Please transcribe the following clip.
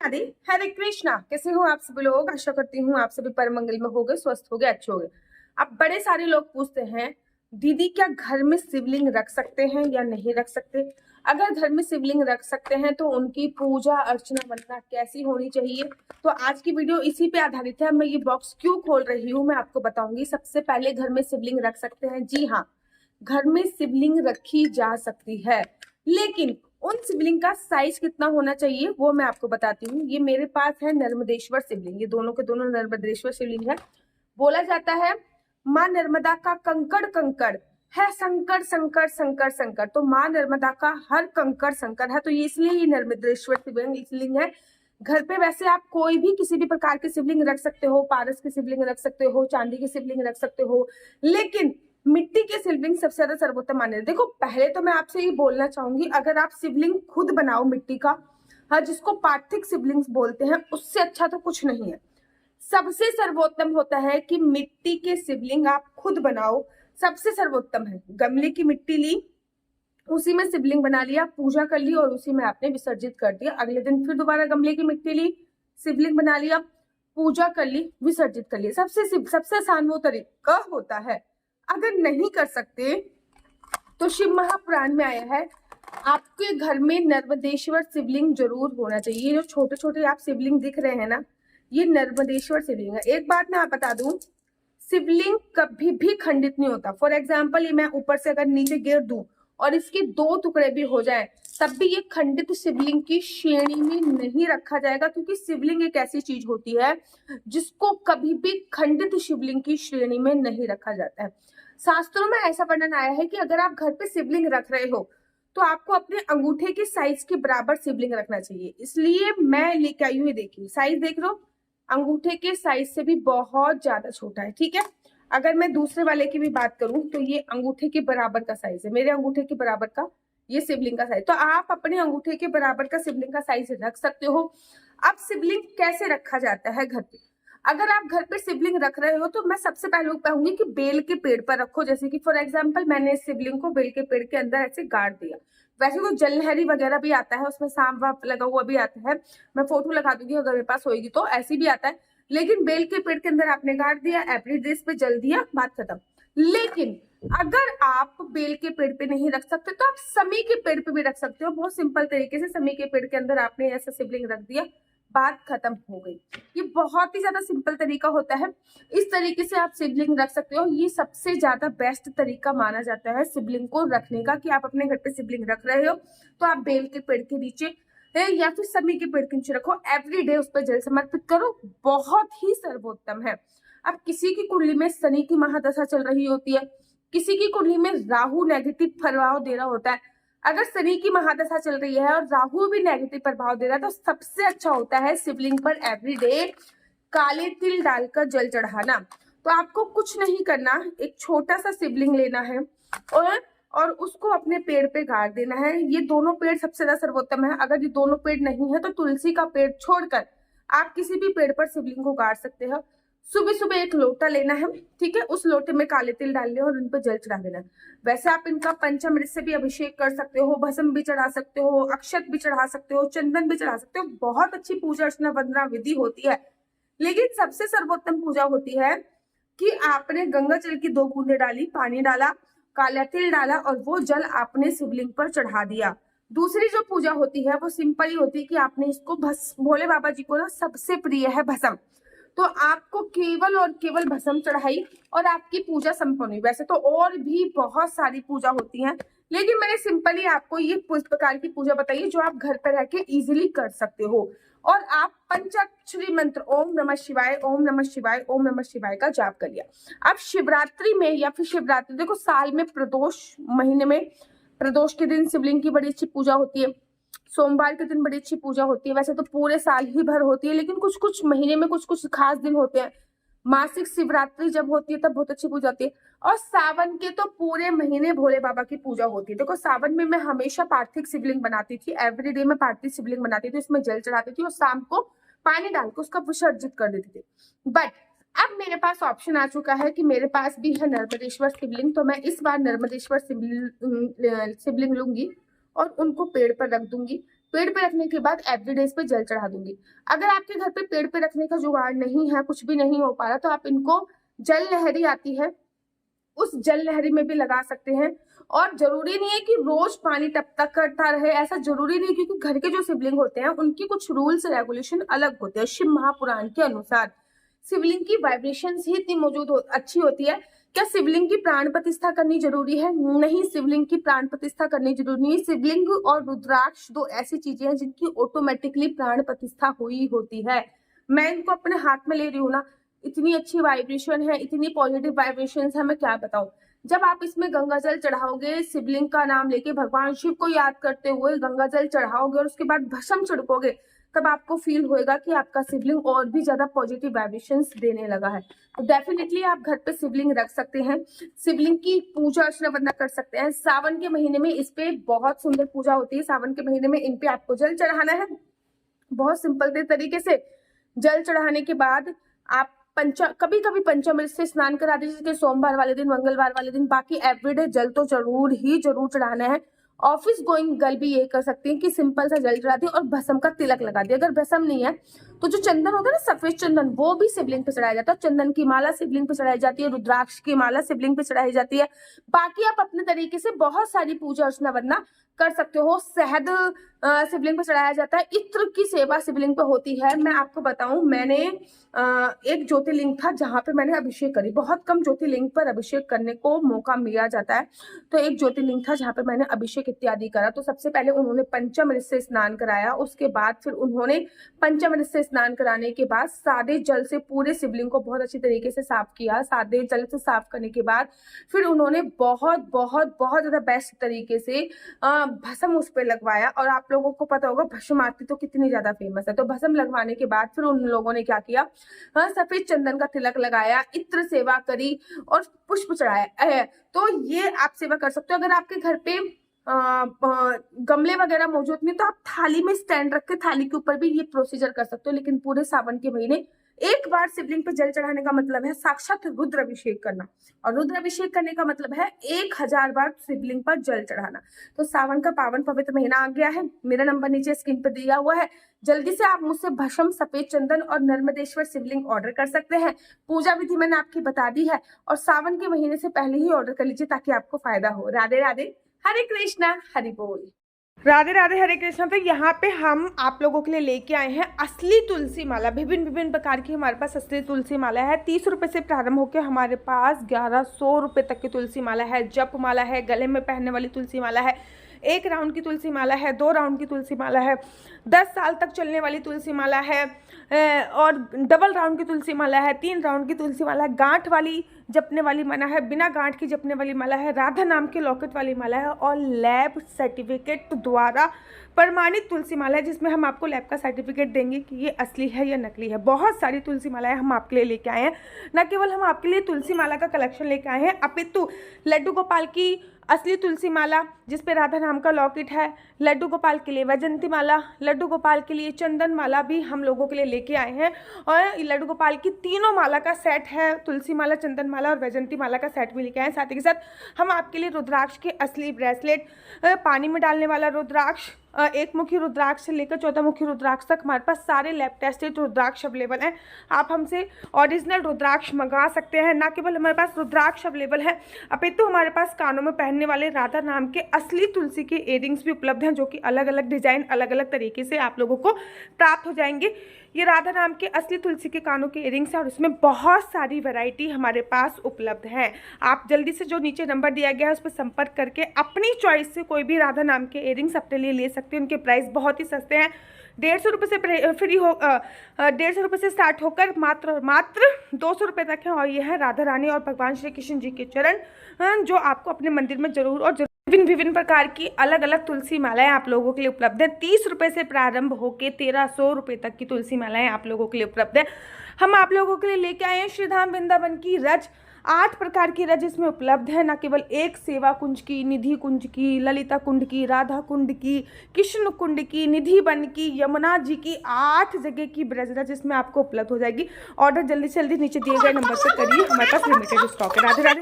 राधे। हरे कृष्णा। कैसे हो आप सभी लोग? आशा करती हूँ आप सभी परम मंगल में होगे, स्वस्थ होगे, अच्छे होगे। अब बड़े सारे लोग पूछते हैं, दीदी क्या घर में शिवलिंग रख सकते हैं या नहीं रख सकते? अगर घर में शिवलिंग रख सकते हैं तो उनकी पूजा अर्चना वंदना कैसी होनी चाहिए? तो आज की वीडियो इसी पे आधारित है। मैं ये बॉक्स क्यों खोल रही हूँ मैं आपको बताऊंगी। सबसे पहले, घर में शिवलिंग रख सकते हैं? जी हाँ, घर में शिवलिंग रखी जा सकती है, लेकिन उन शिवलिंग का साइज कितना होना चाहिए वो मैं आपको बताती हूँ। ये मेरे पास है नर्मदेश्वर शिवलिंग, ये दोनों के दोनों नर्मदेश्वर शिवलिंग है। बोला जाता है माँ नर्मदा का कंकड़ कंकड़ है शंकर शंकर शंकर शंकर, तो माँ नर्मदा का हर कंकड़ शंकर है, तो ये इसलिए ये नर्मदेश्वर शिवलिंग है। घर पे वैसे आप कोई भी किसी भी प्रकार के शिवलिंग रख सकते हो, पारस की शिवलिंग रख सकते हो, चांदी की शिवलिंग रख सकते हो, लेकिन मिट्टी के शिवलिंग सबसे ज्यादा सर्वोत्तम माने। देखो, पहले तो मैं आपसे ये बोलना चाहूंगी, अगर आप शिवलिंग खुद बनाओ मिट्टी का, हाँ, जिसको पार्थिव शिवलिंग बोलते हैं, उससे अच्छा तो कुछ नहीं है। सबसे सर्वोत्तम होता है कि मिट्टी के शिवलिंग आप खुद बनाओ, सबसे सर्वोत्तम है। गमले की मिट्टी ली, उसी में शिवलिंग बना लिया, पूजा कर ली और उसी में आपने विसर्जित कर दिया। अगले दिन फिर दोबारा गमले की मिट्टी ली, शिवलिंग बना लिया, पूजा कर ली, विसर्जित कर लिया। सबसे आसान वो तरीका होता है। अगर नहीं कर सकते तो शिव महापुराण में आया है, आपके घर में नर्मदेश्वर शिवलिंग जरूर होना चाहिए। जो छोटे छोटे आप शिवलिंग दिख रहे हैं ना, ये नर्मदेश्वर शिवलिंग है। एक बात मैं आप बता दूं, शिवलिंग कभी भी खंडित नहीं होता। फॉर एग्जाम्पल, ये मैं ऊपर से अगर नीचे गिर दूं और इसके दो टुकड़े भी हो जाए, तब भी ये खंडित शिवलिंग की श्रेणी में नहीं रखा जाएगा, क्योंकि शिवलिंग एक ऐसी चीज होती है जिसको कभी भी खंडित शिवलिंग की श्रेणी में नहीं रखा जाता है। शास्त्रों में ऐसा वर्णन आया है कि अगर आप घर पे शिवलिंग रख रहे हो तो आपको अपने अंगूठे के साइज के बराबर शिवलिंग रखना चाहिए। इसलिए मैं लेके आई हुई, देखिए साइज देख लो, अंगूठे के साइज से भी बहुत ज्यादा छोटा है। ठीक है, अगर मैं दूसरे वाले की भी बात करूं तो ये अंगूठे के बराबर का साइज है, मेरे अंगूठे के बराबर का ये शिवलिंग का साइज। तो आप अपने अंगूठे के बराबर का शिवलिंग का साइज रख सकते हो। अब शिवलिंग कैसे रखा जाता है घर पे? अगर आप घर पे शिवलिंग रख रहे हो तो मैं सबसे पहले कहूंगी कि बेल के पेड़ पर रखो। जैसे कि फॉर एग्जाम्पल, मैंने इस शिवलिंग को बेल के पेड़ के अंदर ऐसे गाड़ दिया। वैसे तो जलहरी वगैरह भी आता है, उसमें सांप वाप लगा हुआ भी आता है, मैं फोटो लगा दूंगी अगर मेरे पास होगी तो, ऐसी भी आता है। लेकिन बेल के पेड़ के अंदर आपने गाड़ दिया, एवरी ड्रेस पे जल दिया, बात खत्म। लेकिन अगर आप बेल के पेड़ पे नहीं रख सकते तो आप समी के पेड़ पे भी रख सकते हो। बहुत सिंपल तरीके से समी के पेड़ के अंदर आपने ऐसा शिवलिंग रख दिया, बात खत्म हो गई। ये बहुत ही ज्यादा सिंपल तरीका होता है, इस तरीके से आप शिवलिंग रख सकते हो। ये सबसे ज्यादा बेस्ट तरीका माना जाता है शिवलिंग को रखने का, कि आप अपने घर पे शिवलिंग रख रहे हो तो आप बेल के पेड़ के नीचे या फिर समी के पेड़ के नीचे रखो, एवरी डे उस पर जल समर्पित करो, बहुत ही सर्वोत्तम है। अब किसी की कुंडली में शनि की महादशा चल रही होती है, किसी की कुंडली में राहु नेगेटिव प्रभाव दे रहा होता है, अगर शनि की महादशा चल रही है और राहु भी नेगेटिव प्रभाव दे रहा है, तो सबसे अच्छा होता है शिवलिंग पर एवरीडे काले तिल डालकर जल चढ़ाना। तो आपको कुछ नहीं करना, एक छोटा सा शिवलिंग लेना है और उसको अपने पेड़ पे गाड़ देना है। ये दोनों पेड़ सबसे ज्यादा सर्वोत्तम है। अगर ये दोनों पेड़ नहीं है तो तुलसी का पेड़ छोड़कर आप किसी भी पेड़ पर शिवलिंग को गाड़ सकते हो। सुबह सुबह एक लोटा लेना है, ठीक है, उस लोटे में काले तिल डालने और उन पर जल चढ़ा देना है। वैसे आप इनका पंचामृत से भी अभिषेक कर सकते हो, भस्म भी चढ़ा सकते हो, अक्षत भी चढ़ा सकते हो, चंदन भी चढ़ा सकते हो। बहुत अच्छी पूजा अर्चना वंदना विधि होती है। लेकिन सबसे सर्वोत्तम पूजा होती है कि आपने गंगा जल की 2 बूंदे डाली, पानी डाला, काला तिल डाला और वो जल आपने शिवलिंग पर चढ़ा दिया। दूसरी जो पूजा होती है वो सिंपल ही होती है कि आपने इसको भोले बाबा जी को ना सबसे प्रिय है भस्म, तो आपको केवल और केवल भस्म चढ़ाई और आपकी पूजा संपन्न हुई। वैसे तो और भी बहुत सारी पूजा होती हैं, लेकिन मैंने सिंपली आपको ये प्रकार की पूजा बताई जो आप घर पर रह के इजिली कर सकते हो। और आप पंचाक्षरी मंत्र ओम नमः शिवाय, ओम नमः शिवाय, ओम नमः शिवाय का जाप कर लिया। अब शिवरात्रि में या फिर शिवरात्रि, देखो साल में प्रदोष महीने में प्रदोष के दिन शिवलिंग की बड़ी अच्छी पूजा होती है, सोमवार के दिन बड़ी अच्छी पूजा होती है। वैसे तो पूरे साल ही भर होती है, लेकिन कुछ कुछ महीने में कुछ कुछ खास दिन होते हैं। मासिक शिवरात्रि जब होती है तब बहुत अच्छी पूजा होती है। और सावन के तो पूरे महीने भोले बाबा की पूजा होती है। देखो सावन में मैं हमेशा पार्थिव शिवलिंग बनाती थी, एवरीडे मैं पार्थिव शिवलिंग बनाती थी, उसमें जल चढ़ाती थी और शाम को पानी डालकर उसका विसर्जित कर देती थी। बट अब मेरे पास ऑप्शन आ चुका है कि मेरे पास भी है नर्मदेश्वर शिवलिंग, तो मैं इस बार नर्मदेश्वर शिवलिंग लूंगी और उनको पेड़ पर रख दूंगी, पेड़ पे रखने के बाद एवरीडे इस पे जल चढ़ा दूंगी। अगर आपके घर पे पेड़ पे रखने का जुगाड़ नहीं है, कुछ भी नहीं हो पा रहा, तो आप इनको जल लहरी आती है उस जल लहरी में भी लगा सकते हैं। और जरूरी नहीं है कि रोज पानी टपका करता रहे, ऐसा जरूरी नहीं, क्योंकि घर के जो शिवलिंग होते हैं उनकी कुछ रूल्स रेगुलेशन अलग होते हैं। शिव महापुराण के अनुसार शिवलिंग की वाइब्रेशंस ही इतनी अच्छी होती है। क्या शिवलिंग की प्राण प्रतिष्ठा करनी जरूरी है? नहीं, शिवलिंग की प्राण प्रतिष्ठा करनी जरूरी नहीं। शिवलिंग और रुद्राक्ष दो ऐसी चीजें हैं जिनकी ऑटोमेटिकली प्राण प्रतिष्ठा हुई होती है। मैं इनको अपने हाथ में ले रही हूँ ना, इतनी अच्छी वाइब्रेशन है, इतनी पॉजिटिव वाइब्रेशन है, मैं क्या बताऊं। जब आप इसमें गंगा जल चढ़ाओगे, शिवलिंग का नाम लेके भगवान शिव को याद करते हुए गंगा जल चढ़ाओगे और उसके बाद भस्म छिड़कोगे, तब आपको फील होएगा कि आपका शिवलिंग और भी ज्यादा पॉजिटिव वाइब्रेशंस देने लगा है। तो डेफिनेटली आप घर पे शिवलिंग रख सकते हैं, शिवलिंग की पूजा अर्चना वंदना कर सकते हैं। सावन के महीने में इस पे बहुत सुंदर पूजा होती है। सावन के महीने में इन पे आपको जल चढ़ाना है। बहुत सिंपल तरीके से जल चढ़ाने के बाद आप कभी कभी पंचामृत से स्नान करा दीजिए, जैसे सोमवार वाले दिन, मंगलवार वाले दिन। बाकी एवरीडे जल तो जरूर चढ़ाना है। ऑफिस गोइंग गर्ल भी ये कर सकती है कि सिंपल सा जल चढ़ा दिया और भस्म का तिलक लगा दिया। अगर भस्म नहीं है तो जो चंदन होता है ना, सफेद चंदन, वो भी शिवलिंग पे चढ़ाया जाता है। चंदन की माला शिवलिंग पे चढ़ाई जाती है, रुद्राक्ष की माला शिवलिंग पे चढ़ाई जाती है। बाकी आप अपने तरीके से बहुत सारी पूजा अर्चना वंदना कर सकते हो। शहद शिवलिंग पे चढ़ाया जाता है, इत्र की सेवा शिवलिंग पे होती है। मैं आपको बताऊं, मैंने एक ज्योतिर्लिंग था जहां पे मैंने अभिषेक करी। बहुत कम ज्योतिर्लिंग पर अभिषेक करने को मौका मिला जाता है, तो एक ज्योतिर्लिंग था जहां पे मैंने अभिषेक इत्यादि करा। तो सबसे पहले उन्होंने पंचामृत से स्नान कराया, उसके बाद फिर उन्होंने पंचामृत से स्नान कराने के बाद सादे जल से पूरे शिवलिंग को बहुत अच्छी तरीके से साफ किया। सादे जल से साफ करने के बाद फिर उन्होंने बहुत बहुत बहुत ज्यादा बेस्ट तरीके से भस्म उस पर लगवाया। और आप लोगों को पता होगा भस्म आरती तो कितनी ज्यादा फेमस है। तो भस्म लगवाने के बाद फिर उन लोगों ने क्या किया, सफेद चंदन का तिलक लगाया, इत्र सेवा करी और पुष्प चढ़ाया। तो ये आप सेवा कर सकते हो। अगर आपके घर पे गमले वगैरह मौजूद नहीं तो आप थाली में स्टैंड रख के थाली के ऊपर भी ये प्रोसीजर कर सकते हो। लेकिन पूरे सावन के महीने एक बार शिवलिंग पे जल चढ़ाने का मतलब है साक्षात रुद्र अभिषेक करना, और रुद्र अभिषेक करने का मतलब है 1000 बार शिवलिंग पर जल चढ़ाना। तो सावन का पावन पवित्र महीना आ गया है। मेरा नंबर नीचे स्क्रीन पर दिया हुआ है, जल्दी से आप मुझसे भस्म, सफेद चंदन और नर्मदेश्वर शिवलिंग ऑर्डर कर सकते हैं। पूजा विधि मैंने आपकी बता दी है, और सावन के महीने से पहले ही ऑर्डर कर लीजिए ताकि आपको फायदा हो। राधे राधे, हरे कृष्णा, हरि बोल। राधे राधे, हरे कृष्णा। तो यहाँ पे हम आप लोगों के लिए लेके आए हैं असली तुलसी माला। विभिन्न प्रकार की हमारे पास असली तुलसी माला है। 30 रुपए से प्रारंभ होकर हमारे पास 1100 रुपए तक की तुलसी माला है। जप माला है, गले में पहनने वाली तुलसी माला है, 1 राउंड की तुलसी माला है, 2 राउंड की तुलसी माला है, 10 साल तक चलने वाली तुलसी माला है, और डबल राउंड की तुलसी माला है, 3 राउंड की तुलसी माला है, गांठ वाली जपने वाली माला है, बिना गांठ की जपने वाली माला है, राधा नाम के लॉकेट वाली माला है, और लैब सर्टिफिकेट द्वारा प्रमाणित तुलसी माला है, जिसमें हम आपको लैब का सर्टिफिकेट देंगे कि ये असली है या नकली है। बहुत सारी तुलसी मालाएं हम आपके लिए लेके आए हैं। न केवल हम आपके लिए तुलसी माला का कलेक्शन लेके आए हैं, अपितु लड्डू गोपाल की असली तुलसी माला जिसपे राधा नाम का लॉकेट है, लड्डू गोपाल के लिए वैजंती माला, लड्डू गोपाल के लिए चंदन माला भी हम लोगों के लिए लेके आए हैं। और लड्डू गोपाल की तीनों माला का सेट है, तुलसी माला, चंदन माला और वैजंती माला का सेट भी लेके आए हैं। साथ ही के साथ हम आपके लिए रुद्राक्ष के असली ब्रेसलेट, पानी में डालने वाला रुद्राक्ष, 1 मुखी रुद्राक्ष से लेकर 14 मुखी रुद्राक्ष तक हमारे पास सारे लैब टेस्टेड रुद्राक्ष अवेलेबल हैं। आप हमसे ओरिजिनल रुद्राक्ष मंगा सकते हैं। ना केवल हमारे पास रुद्राक्ष अवेलेबल है, अपितु हमारे पास कानों में पहनने वाले राधा नाम के असली तुलसी के इयरिंग्स भी उपलब्ध हैं, जो कि अलग अलग डिजाइन, अलग अलग तरीके से आप लोगों को प्राप्त हो जाएंगे। ये राधा नाम के असली तुलसी के कानों के इयरिंग्स हैं, और इसमें बहुत सारी वैरायटी हमारे पास उपलब्ध है। आप जल्दी से जो नीचे नंबर दिया गया है उस पर संपर्क करके अपनी चॉइस से कोई भी राधा नाम के इयरिंग्स अपने लिए ले सकते हैं। उनके प्राइस बहुत ही सस्ते हैं। 150 रुपये से फ्री हो 150 रुपये से स्टार्ट होकर मात्र 200 रुपये तक है। और ये है राधा रानी और भगवान श्री कृष्ण जी के चरण, जो आपको अपने मंदिर में जरूर और विभिन्न प्रकार की अलग अलग तुलसी मालाएं आप लोगों के लिए उपलब्ध है। 30 रुपये से प्रारंभ होकर 1300 रुपये तक की तुलसी मालाएं आप लोगों के लिए उपलब्ध है। हम आप लोगों के लिए लेके आए हैं श्रीधाम वृंदावन की रज, 8 प्रकार की रज इसमें उपलब्ध है। न केवल एक सेवा कुंज की, निधि कुंज की, ललिता कुंड की, राधा कुंड की, कृष्ण कुंड की, निधि वन की, यमुना जी की, 8 जगह की ब्रज रज इसमें आपको उपलब्ध हो जाएगी। ऑर्डर जल्दी से जल्दी नीचे दिए गए नंबर पर करिए, हमारे पास लिमिटेड स्टॉक है। राधे राधे।